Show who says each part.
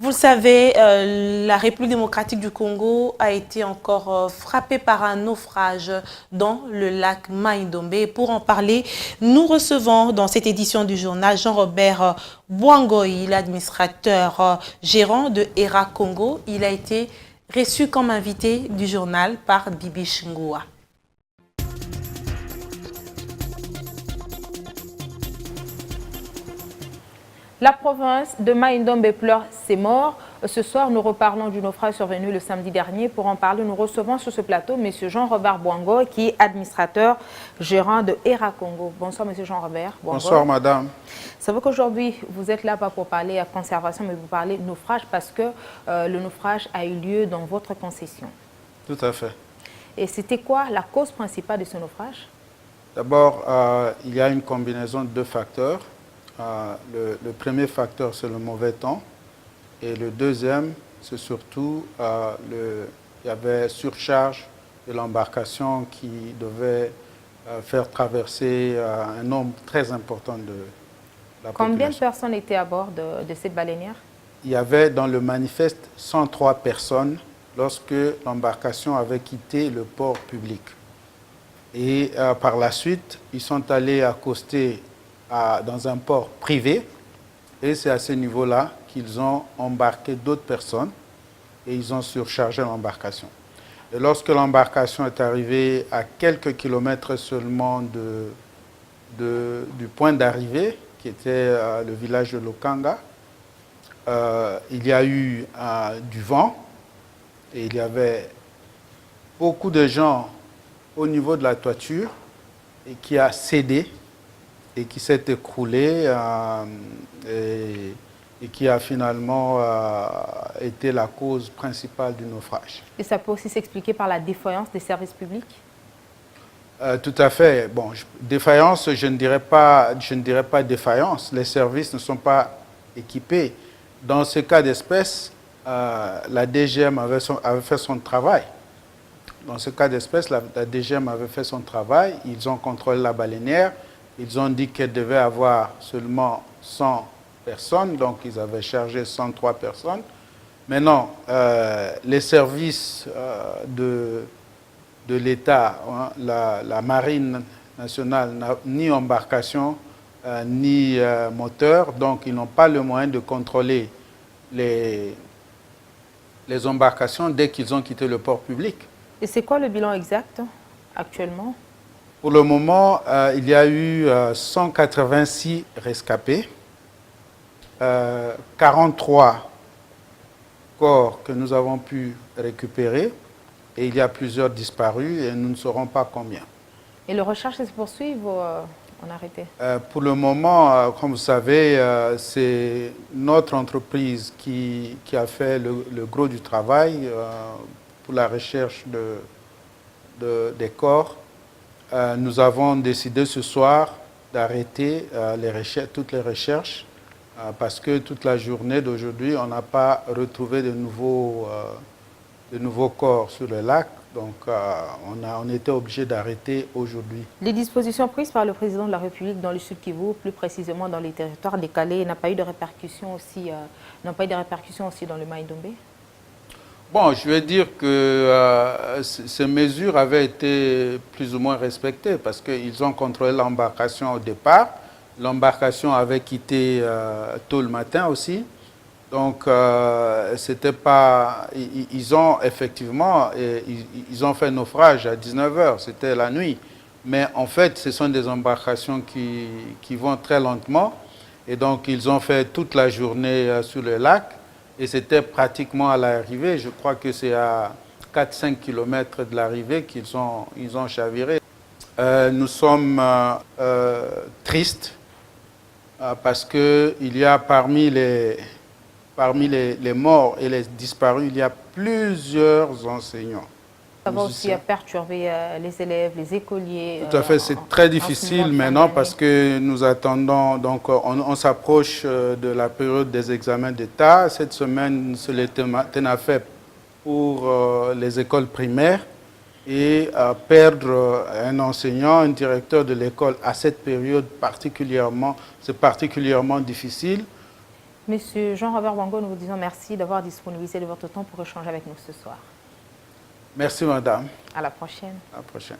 Speaker 1: Vous le savez, la République démocratique du Congo a été encore frappée par un naufrage dans le lac Mai-Ndombe. Et pour en parler, nous recevons dans cette édition du journal Jean-Robert Bwangoyi, l'administrateur gérant de ERA Congo. Il a été reçu comme invité du journal par Bibi Chingua.
Speaker 2: La province de Mai-Ndombe pleure ses morts. Ce soir, nous reparlons du naufrage survenu le samedi dernier. Pour en parler, nous recevons sur ce plateau M. Jean-Robert Bwangoyi, qui est administrateur gérant de ERA Congo. Bonsoir, M. Jean-Robert Bwangoyi.
Speaker 3: Bonsoir, madame.
Speaker 2: C'est vrai qu'aujourd'hui, vous êtes là pas pour parler à conservation, mais vous parlez de naufrage parce que le naufrage a eu lieu dans votre concession.
Speaker 3: Tout à fait.
Speaker 2: Et c'était quoi la cause principale de ce naufrage?
Speaker 3: D'abord, il y a une combinaison de deux facteurs. Le premier facteur, c'est le mauvais temps. Et le deuxième, c'est surtout, il y avait surcharge de l'embarcation qui devait faire traverser un nombre très important de la population.
Speaker 2: Combien de personnes étaient à bord de cette baleinière? Il
Speaker 3: y avait dans le manifeste 103 personnes lorsque l'embarcation avait quitté le port public. Et par la suite, ils sont allés accoster dans un port privé, et c'est à ce niveau-là qu'ils ont embarqué d'autres personnes et ils ont surchargé l'embarcation. Et lorsque l'embarcation est arrivée à quelques kilomètres seulement du point d'arrivée, qui était le village de Lokanga, il y a eu du vent et il y avait beaucoup de gens au niveau de la toiture et qui a cédé et qui s'est écroulé et qui a finalement été la cause principale du naufrage.
Speaker 2: Et ça peut aussi s'expliquer par la défaillance des services publics?
Speaker 3: Tout à fait. Bon, défaillance, je ne dirais pas défaillance. Les services ne sont pas équipés. Dans ce cas d'espèce, la DGM avait fait son travail. Dans ce cas d'espèce, la DGM avait fait son travail. Ils ont contrôlé la baleinière. Ils ont dit qu'elle devait avoir seulement 100 personnes, donc ils avaient chargé 103 personnes. Maintenant, les services de l'État, hein, la Marine nationale, n'a ni embarcation, ni moteur, donc ils n'ont pas le moyen de contrôler les embarcations dès qu'ils ont quitté le port public.
Speaker 2: Et c'est quoi le bilan exact actuellement?
Speaker 3: Pour le moment, il y a eu 186 rescapés, 43 corps que nous avons pu récupérer et il y a plusieurs disparus et nous ne saurons pas combien.
Speaker 2: Et les recherches se poursuivent ou on a arrêté?
Speaker 3: Pour le moment, comme vous savez, c'est notre entreprise qui a fait le gros du travail pour la recherche des corps. Nous avons décidé ce soir d'arrêter toutes les recherches parce que toute la journée d'aujourd'hui, on n'a pas retrouvé de nouveaux corps sur le lac. Donc, on était obligé d'arrêter aujourd'hui.
Speaker 2: Les dispositions prises par le président de la République dans le Sud Kivu, plus précisément dans les territoires décalés, n'ont pas eu de répercussions aussi dans le Mai-Ndombe?
Speaker 3: Bon, je vais dire que ces mesures avaient été plus ou moins respectées parce qu'ils ont contrôlé l'embarcation au départ. L'embarcation avait quitté tôt le matin aussi. Donc, c'était pas... Ils ont effectivement... Ils ont fait naufrage à 19h, c'était la nuit. Mais en fait, ce sont des embarcations qui vont très lentement. Et donc, ils ont fait toute la journée sur le lac. Et c'était pratiquement à l'arrivée, je crois que c'est à 4-5 km de l'arrivée qu'ils ont chaviré. Nous sommes tristes parce qu'il y a parmi les morts et les disparus, il y a plusieurs enseignants.
Speaker 2: Ça va aussi perturber les élèves, les écoliers.
Speaker 3: Tout à fait, c'est très difficile maintenant parce que nous attendons, donc on s'approche de la période des examens d'État. Cette semaine, c'est le TENAFEP pour les écoles primaires et perdre un enseignant, un directeur de l'école à cette période c'est particulièrement difficile.
Speaker 2: Monsieur Jean-Robert Bouango, nous vous disons merci d'avoir disponibilisé de votre temps pour échanger avec nous ce soir.
Speaker 3: Merci, madame.
Speaker 2: À la prochaine.
Speaker 3: À la prochaine.